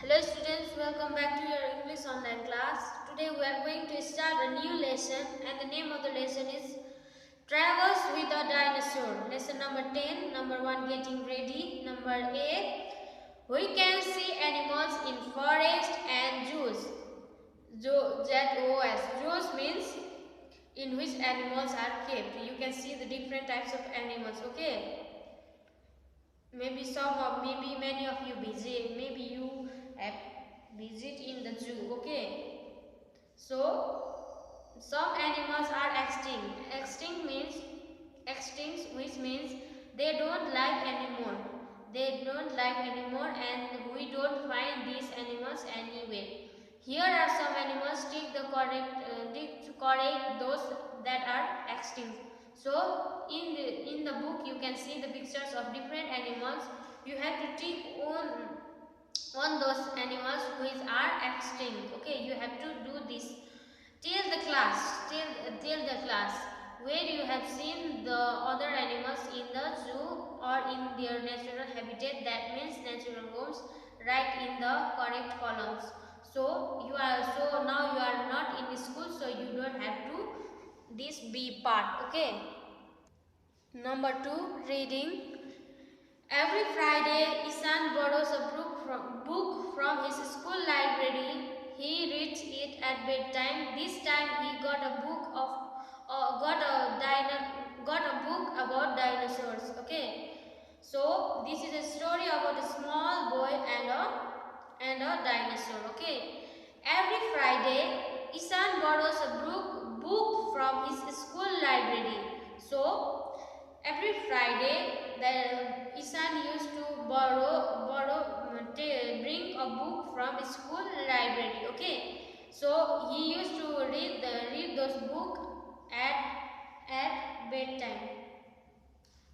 Hello students, welcome back to your English online class. Today we are going to start a new lesson and the name of the lesson is Travels with a Dinosaur. Lesson number 10, number 1 getting ready, number A we can see animals in forest and zoos. ZOOS. Zoos means in which animals are kept. You can see the different types of animals, okay? Maybe many of you visit, maybe you have visit in the zoo, okay? So some animals are extinct. Extinct which means they don't live anymore. They don't live anymore and we don't find these animals anywhere. Here are some animals, take correct those that are extinct. So in the book you can see the pictures of different animals. You have to tick on those animals which are extinct. Okay, you have to do this. Tell the class where you have seen the other animals in the zoo or in their natural habitat, that means natural homes, right in the correct columns. So now you are not in school, so you don't have to this B part, okay? Number 2, reading. Every Friday, Isan borrows a book from his school library. He reads it at bedtime. This time, he got a book of got a book about dinosaurs. Okay, so this is a story about a small boy and a dinosaur. Okay, every Friday, Isan borrows a book from his school library. So every Friday, the Isan used to bring a book from his school library. Okay, so he used to read those books at bedtime.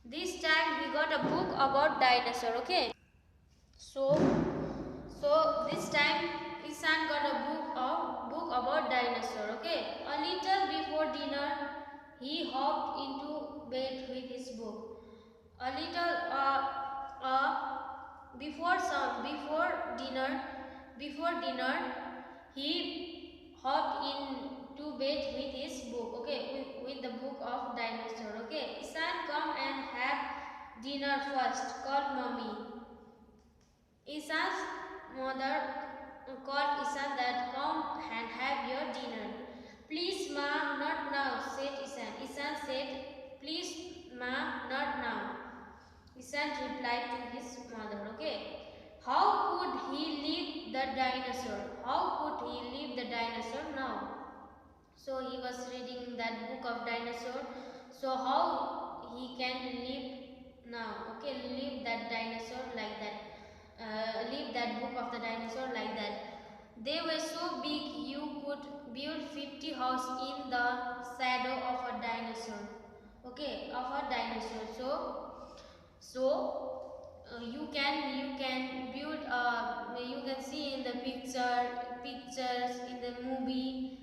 This time he got a book about dinosaur. Okay, so this time Isan got a book about dinosaur. Okay, a little before dinner, he hopped into bed with his book. A little before dinner he hopped into bed with his book, okay, with the book of dinosaur. Okay, Isan, come and have dinner first, called mommy. Isan's mother called Isan that come and have your dinner. Please ma, not now, said Isan. Isan said, please ma, not now. Isan replied to his mother, okay. How could he leave the dinosaur? How could he leave the dinosaur now? So he was reading that book of dinosaur. So how he can leave now? Okay, leave that dinosaur like that. Leave that book of the dinosaur like that. They were so big you could build 50 houses in the shadow of a dinosaur. Okay, of a dinosaur. So you can build you can see in the pictures in the movie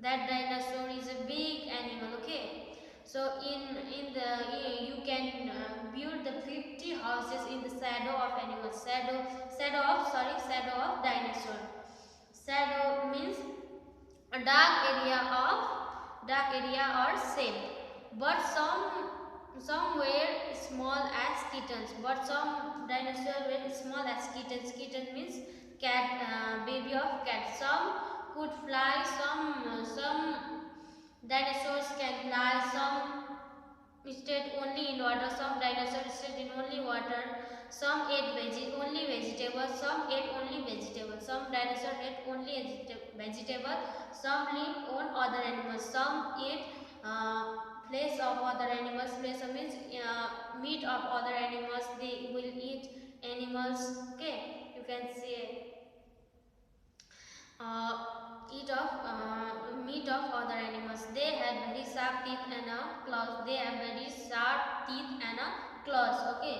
that dinosaur is a big animal. Okay, so you can build the 50 houses in the shadow of animals. Shadow of dinosaur. Shadow means a dark area or shade. But some were small as kittens. But some dinosaurs were small as kittens. Kitten means cat, baby of cat. Some could fly. Some dinosaurs can fly. Some stayed only in water. Some dinosaurs stayed in only water. Some ate only vegetables. Some ate only vegetables. Some dinosaurs ate only vegetable. Some lived on other animals. Some ate flesh of other animals. Flesh means meat of other animals. They will eat animals. Okay, you can say eat of meat of other animals. They had very sharp teeth and claws. They have very sharp teeth and claws. Okay.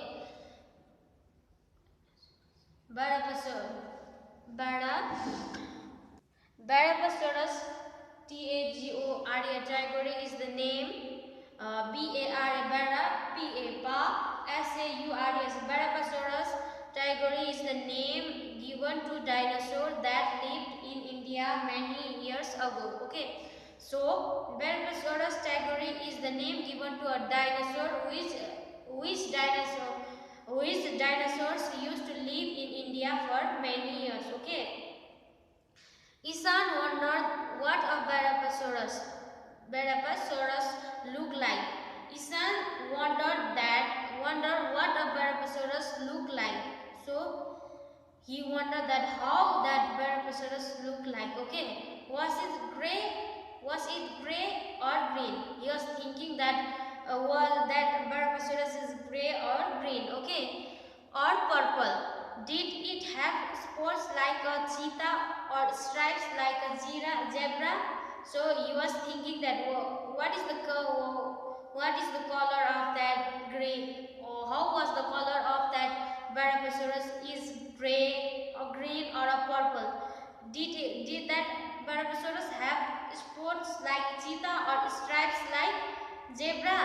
Barapasaurus Tagore is the name. Bara, P-A, Pa, S-A-U-R-S, Barapasaurus tigri is the name given to dinosaur that lived in India many years ago. Okay. So Barapasaurus tigri is the name given to a dinosaur which dinosaurs used to live in India for many years. Okay. Isan wondered what a Barapasaurus looked like. Isan wondered what a Barapasaurus looked like. So he wondered that how that Barapasaurus looked like. Okay, was it gray or green? He was thinking that that Barapasaurus is gray or green. Okay, or purple. Did it have spots like a cheetah or stripes like a zebra? So he was thinking that what is the color of that gray, or how was the color of that Barapasaurus? Is gray or green or a purple? Did that Barapasaurus have spots like cheetah or stripes like zebra?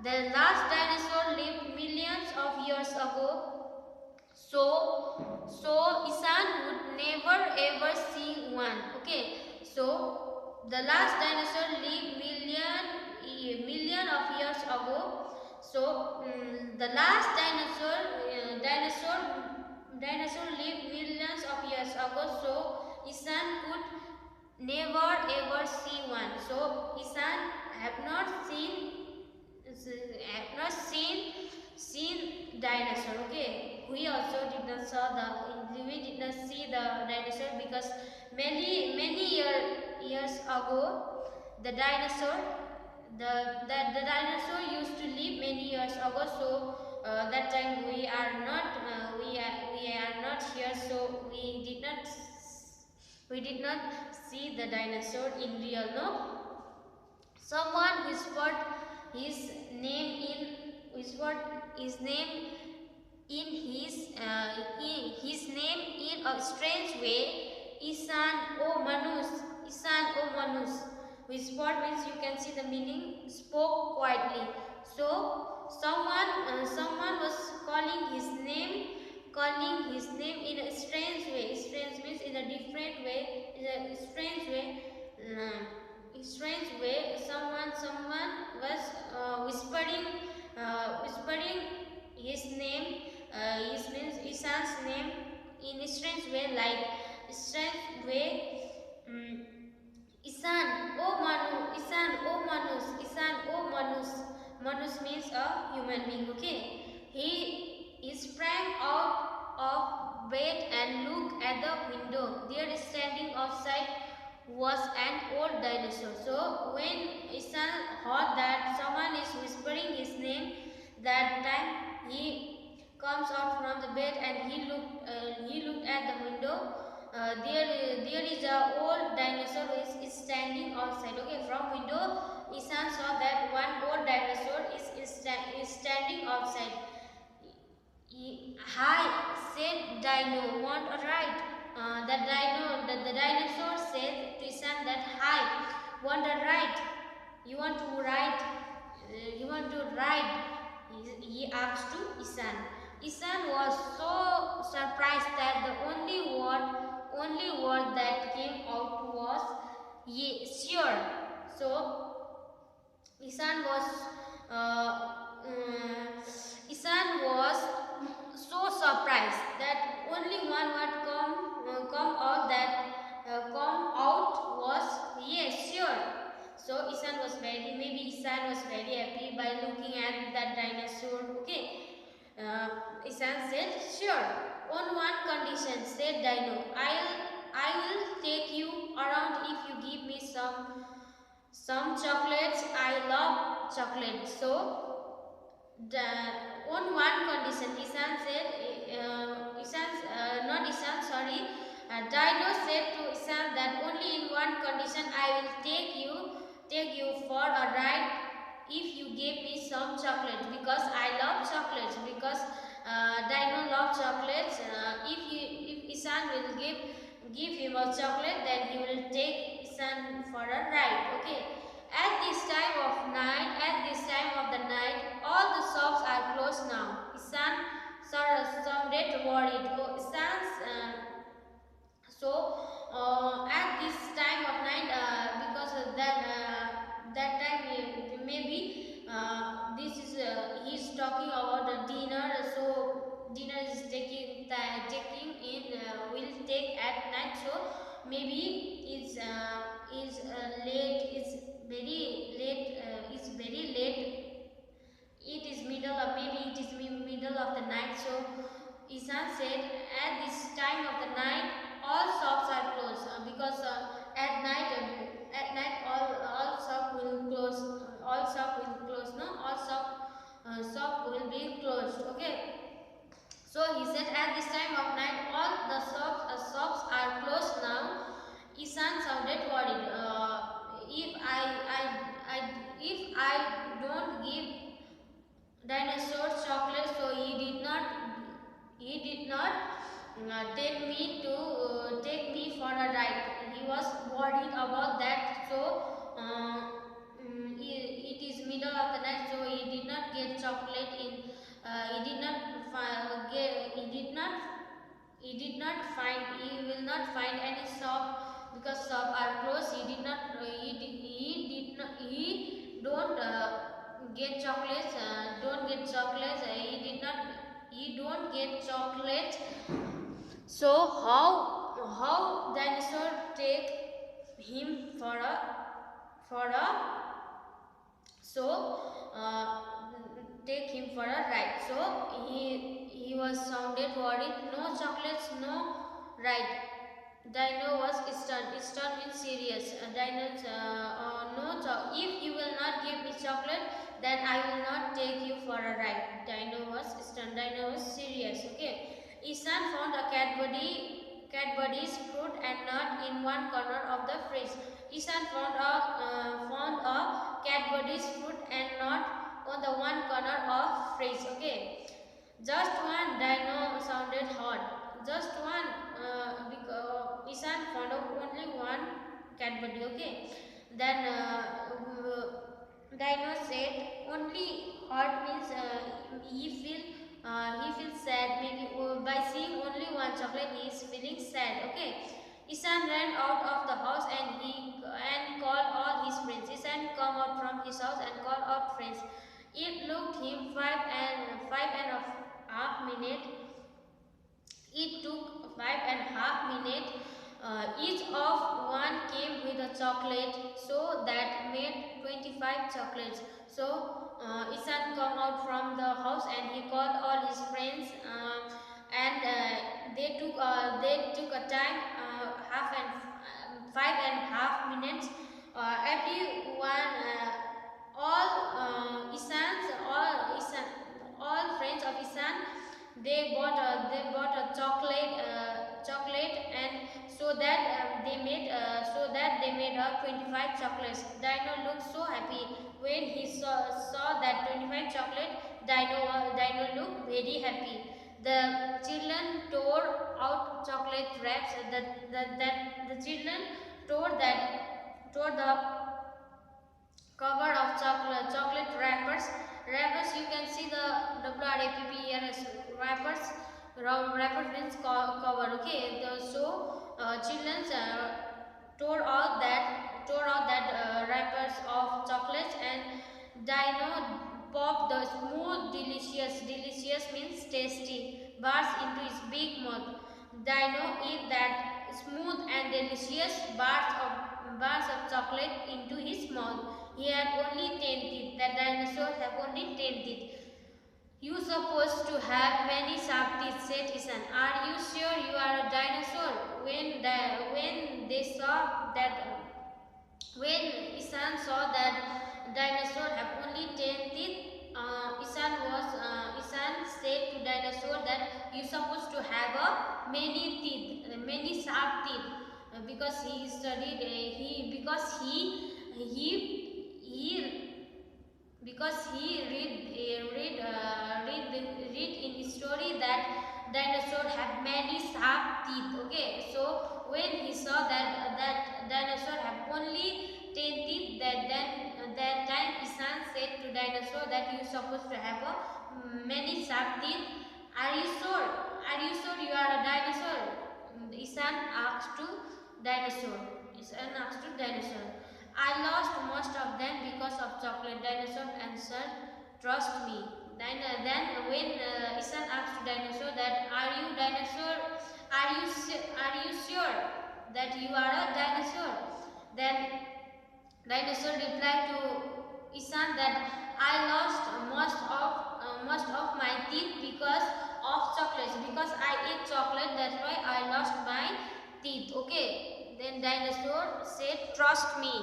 The last dinosaur lived millions of years ago. So Isan would never ever see one. Okay. So the last dinosaur lived million of years ago. So the last dinosaur lived millions of years ago. So Isan could never ever see one. So Isan have not seen dinosaur. Okay, we also did not see the dinosaur because many years ago the dinosaur used to live many years ago. So that time we are not here, so we did not see the dinosaur in real. No. Someone his name in whispered his name in his name in a strange way. Isan O Manus. Isan O Manus. Whispered means you can see the meaning. Spoke quietly. So someone was calling his name in a strange way. Strange means in a different way. In a strange way. Strange way. Someone was whispering his name. His means Isan's name in a strange way, like strange way. Isan, oh Manu, Isan, oh Manus, Isan, oh Manus. Manus means a human being. Okay, he sprang out of bed and looked at the window. There, standing outside, was an old dinosaur. So when Isan heard that someone is whispering his name, that time he comes out from the bed and he looked at the window. There is a old dinosaur which is standing outside. Okay, from window Isan saw that one old dinosaur is standing outside. Hi, said Dino, want a ride? The dinosaur said to Isan that, hi, want a ride? You want to ride? He asked to Isan. Isan was so surprised that the only word that came out was "Ye, sure." So Isan was so surprised that only one word come out was "Yes, sure." So Isan was very happy by looking at that dinosaur. Okay. Isan said, "Sure, on one condition," said Dino. I will take you around if you give me some chocolates. I love chocolate." So on one condition, Dino said to Isan that only in one condition I will take you for a ride if you give me some chocolates, because I love chocolates, because Dino loves chocolates. If Isan will give him a chocolate, then he will take Isan for a ride. Okay. At this time of the night, all the shops are closed now. Isan sounded worried. Oh, at this time of night, because of that time maybe this is he's talking about the dinner. So dinner is taking in will take at night. So maybe is very late. It's very late. It is middle of maybe it is middle of the night. So Isan said, at this time of the night, all shops are closed because at night all shop will close. All shop will close. No, all shop will be closed. Okay. So he said, at this time of night, all the shops are closed now. Isan sounded worried. If I don't give dinosaur chocolate, so he did not take me for a ride. He was worried about that. So it is middle of the night, so he did not get chocolate in. He did not get. He will not find any shop because shop are closed. He did not. He did not. He don't get chocolates. Don't get chocolates. He did not. He don't get chocolate. So how dinosaur take him for a so take him for a ride. So he was sounded worried. No chocolates, no ride. Dino was stunned. Stunned means serious. If you will not give me chocolate, then I will not take you for a ride. Dino was stunned. Dino was serious. Okay. Isan found a Cadbury's fruit and nut in one corner of the fridge. Isan found a Cadbury's fruit and nut on the one corner of fridge. Okay. Just one. Dino sounded hot. Just one. Because Isan found only one Cadbury. Okay. Then Dino said only hot means he feels sad. Maybe by seeing only one chocolate he is feeling sad. Okay. Isan ran out of the house and called all his friends. Isan come out from his house and called out friends. It took him five and a half minute. It took 5.5 minutes. Each of one came with a chocolate, so that made 25 chocolates. So Isan come out from the house and he called all his friends, and they took a time 5.5 minutes. Everyone, all friends of Isan, they bought a chocolate, and so that they made a 25 chocolates. Dino looked so happy when he saw that 25 chocolate. Dino looked very happy. The children tore out chocolate wraps. The children tore the cover of chocolate wrappers. You can see the WRAPPERS wrappers. Wrapper means cover. Okay. Children tore out that wrappers of chocolates, and Dino popped the smooth, delicious means tasty bars into his big mouth. Dino ate that smooth and delicious bars of chocolate into his mouth. He had only 10 teeth. The dinosaurs have only 10 teeth. You supposed to have many sharp teeth, said Isan. Are you sure you are a dinosaur? When Isan saw that dinosaur have only 10 teeth, Isan said to dinosaur that you supposed to have many teeth, many sharp teeth, because he studied because he read in his story that dinosaur have many sharp teeth. Okay, so when he saw that dinosaur have only 10 teeth, that time Isan said to dinosaur that you supposed to have many sharp teeth. Are you sure? Are you sure you are a dinosaur? Isan asked to dinosaur. Isan asked to dinosaur. I lost most of them because of chocolate. Dinosaur answered, "Trust me." Then when Isan asked to dinosaur that, "Are you dinosaur? Are you sure that you are a dinosaur?" Then dinosaur replied to Isan that, "I lost most of my teeth because of chocolates. Because I ate chocolate, that's why I lost my teeth." Okay. Then dinosaur said, "Trust me."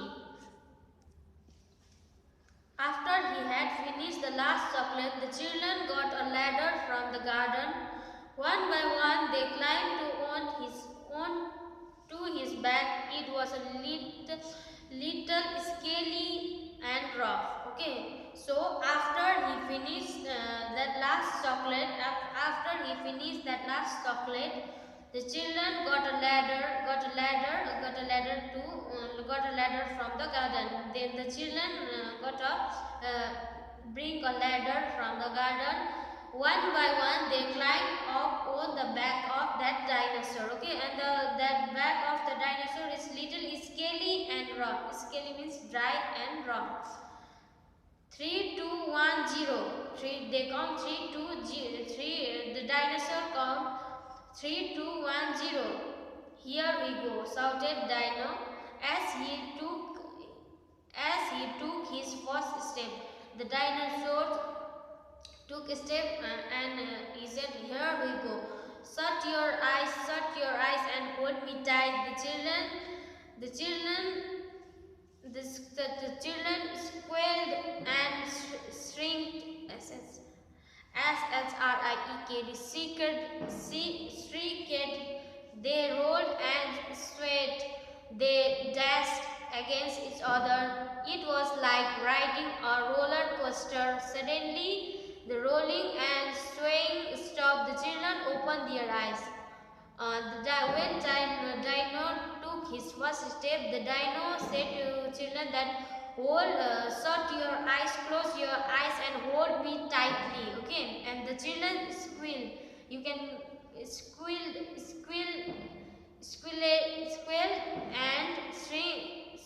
After he had finished the last chocolate, the children got a ladder from the garden. One by one, they climbed to his back. It was a little scaly and rough. Okay. So after he finished that last chocolate, the children got a ladder from the garden. Then the children bring a ladder from the garden. One by one, they climb up on the back of that dinosaur. Okay, and that back of the dinosaur is little scaly and rough. Scaly means dry and rough. 3, 2, 1, 0. They count 3, 2, 0. 3. The dinosaur count 3, 2, 1, 0. "Here we go," shouted Dino as he took his first step. The dinosaur took a step and he said, "Here we go. Shut your eyes and hold me tight." The children squealed and shrieked, shrieked. They rolled and swayed. They dashed against each other. It was like riding a roller coaster. Suddenly, the rolling and swaying stopped. The children opened their eyes. When Dino took his first step, the Dino said to children that, shut your eyes, close your eyes and hold me tightly. Okay, and the children squealed. You can squeal and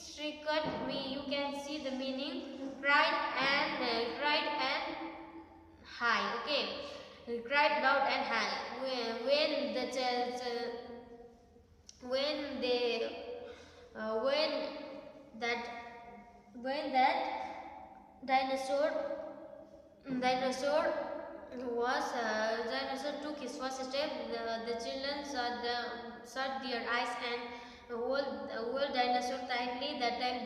shrieked me. You can see the meaning. Cried and high. Okay, cried loud and high. When that dinosaur dinosaur took his first step, the children shut their eyes and hold dinosaur tightly. That time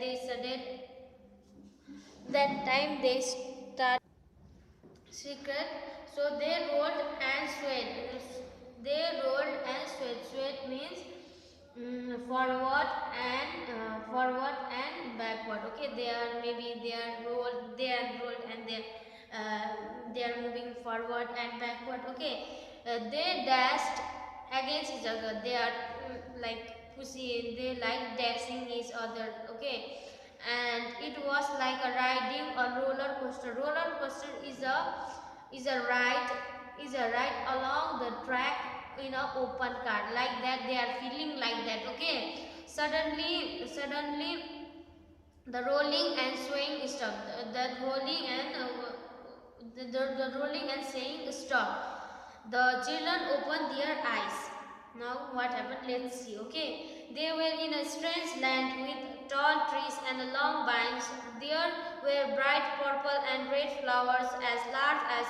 they started secret. So they rolled and swayed. Swayed means forward and backward. Okay, they are rolled and they are moving forward and backward. Okay, they dashed against each other. They are like pushing, they like dashing each other. Okay, and it was like a riding a roller coaster. Roller coaster is a ride along the track in an open car. Like that, they are feeling like that. Okay, suddenly the rolling and swaying stopped. That rolling and the rolling and swaying stopped. The children opened their eyes. Now what happened? Let's see. Okay, they were in a strange land with tall trees and long vines. There were bright purple and red flowers as large as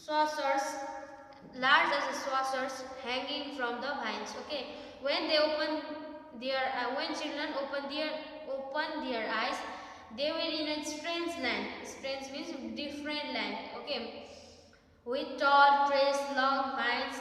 saucers, hanging from the vines. Okay, when children opened their eyes, they were in a strange land. Strange means different land. Okay, with tall trees, long vines.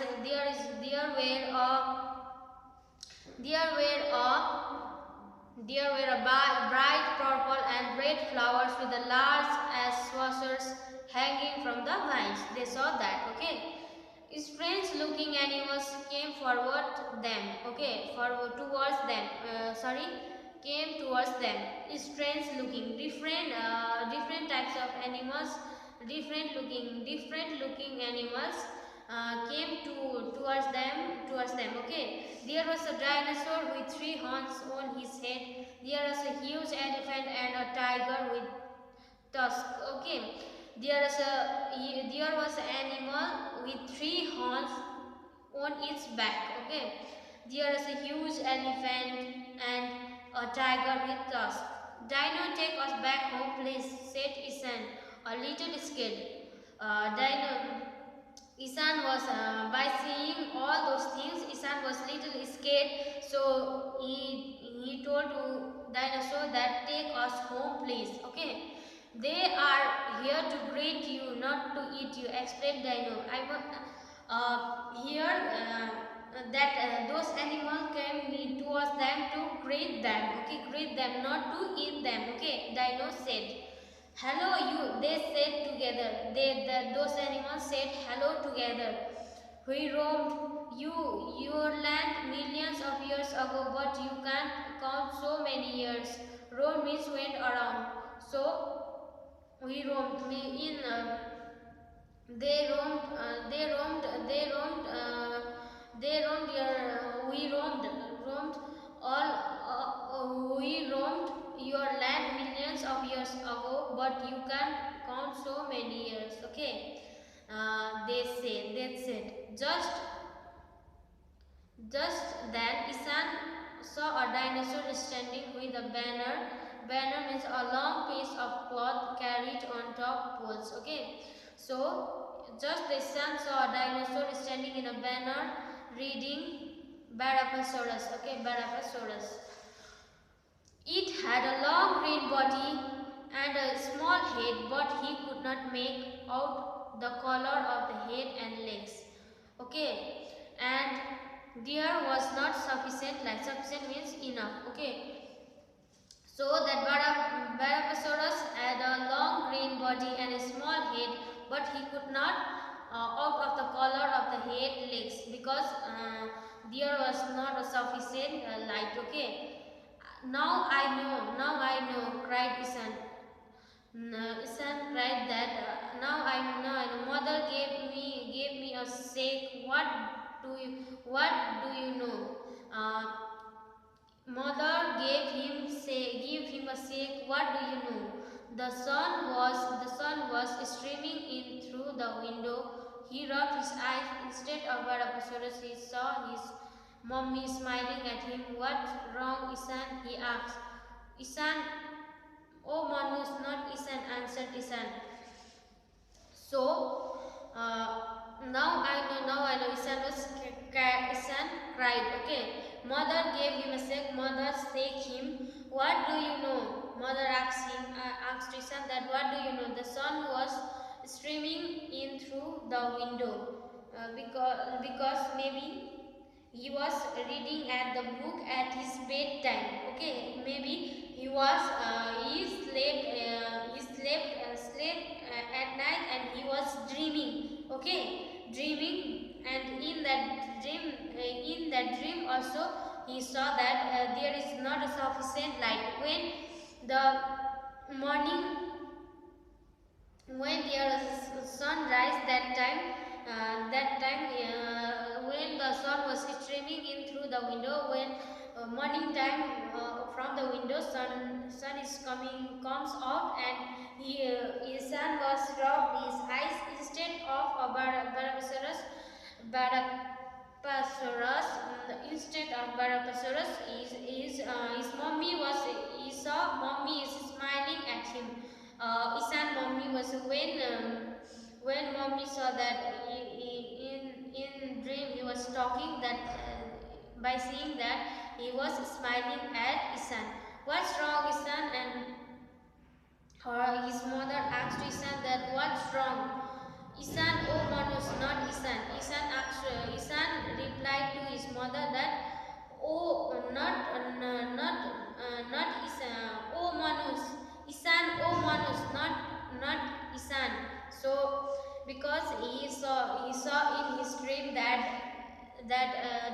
There were a bright purple and red flowers with the large as saucers hanging from the vines. They saw that. Okay, strange looking animals came towards them. came towards them, strange looking, different types of animals, different looking animals came towards them. Okay, there was a dinosaur with three horns on his head. There was a huge elephant and a tiger with tusk. Okay, there was an animal with three horns on its back. Okay, there is a huge elephant and a tiger with tusk. Dino, take us back home, please, said Isan, a little scared. Isan was, by seeing all those things, Isan was little scared, so he told to dinosaur that take us home, please. Okay, they are here to greet you, not to eat you, explained Dino. I want here that those animals came towards them to greet them. Okay, greet them, not to eat them. Okay, Dino said. Hello, you, they said together. Those animals said hello together. We roamed your land millions of years ago, but you can't count so many years. Roam means went around. So we roamed. They roamed. Roamed all. We roamed your land millions of years ago, but you can't count so many years. Okay, they said. Just then, Isan saw a dinosaur standing with a banner. Banner means a long piece of cloth carried on top poles. Okay, so just the Isan saw a dinosaur standing in a banner reading Barapasaurus. Okay, Barapasaurus. It had a long green body and a small head, but he could not make out the color of the head and legs. Okay, and there was not sufficient light. Sufficient means enough. Okay, so that Barapasaurus had a long green body and a small head, but he could not out of the color of the head legs because there was not a sufficient light. Okay, now I know, cried Isan. Isan cried that now I know. Mother gave me a shake. What do you know? Mother give him a shake. What do you know? The sun was streaming in through the window. He rubbed his eyes. Instead of Barapasaurus, he saw his mommy smiling at him. What wrong, Isan? He asked. Isan, oh Manus, not Isan, answered Isan. So, now I know, Isan cried. Okay, mother gave him a shake. Mother shake him. What do you know? Mother asked Isan that what do you know? The sun was streaming in through the window because maybe he was reading at the book at his bedtime. Okay, maybe slept at night and he was dreaming. Okay, dreaming, and in that dream also he saw that there is not a sufficient light. When there is sunrise, that time when the sun was streaming in through the window, when morning time from the window, sun is comes out, and his son was rubbed his eyes. Instead of a Barapasaurus, his mommy was, he saw mommy is smiling at him. Isan mommy was when mommy saw that in dream he was talking that by seeing that he was smiling at Isan. What's wrong, Isan? And his mother asked Isan that what's wrong? Isan, oh Manus, not Isan. Isan replied to his mother that oh not Isan, oh Manus. Isan, oh Manus, not Isan. So because he saw in his dream that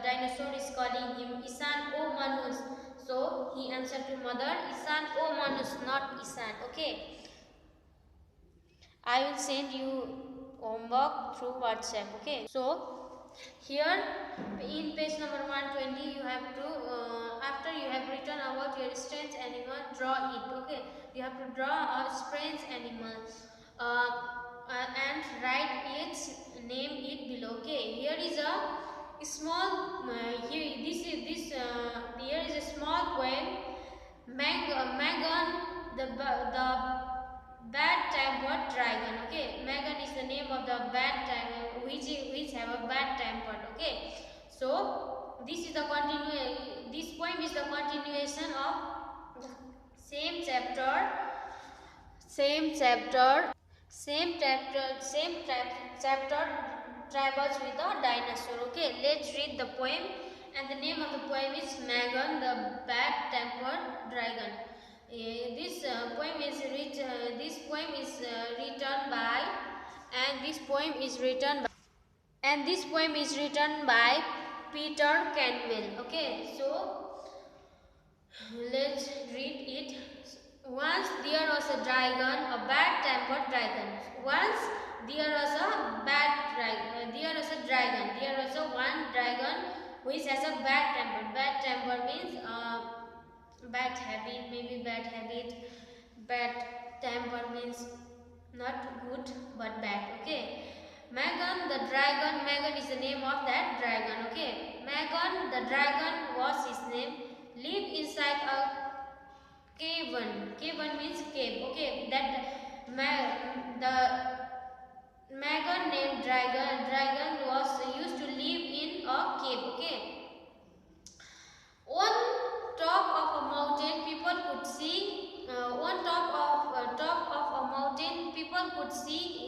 dinosaur is calling him Isan, oh Manus. So he answered to mother, Isan, oh Manus, not Isan. Okay. I will send you homework through WhatsApp. Okay. So here in page number 120, you have to after you have written about your strange animal, draw it. Okay. You have to draw a strange animal and write its name it below. Okay. Here is a small here is a small poem. Megan, the bad tempered dragon. Okay, Megan is the name of the bad timer which have a bad tempered. Okay, so this is the this poem is the continuation of the same chapter, same chapter, same chapter travels with a dinosaur. Okay, let's read the poem, and the name of the poem is Megan, the bad tempered dragon. This poem is written by, and this poem is written by, and this poem is written by Peter Canwell. Okay, so let's read it. Once there was a dragon, a bad-tempered dragon. Once there was a bad dragon. There was a dragon. There was a one dragon which has a bad temper. Bad temper means bad habit, maybe bad habit. Bad temper means not good but bad. Okay. Megan the dragon. Megan is the name of that dragon. Okay. Megan the dragon was his name. Lived inside a cave. Cave means cave. Okay. The Megan named dragon was used to live in a cave. Okay. On top of a mountain, people could see. On top of a mountain, people could see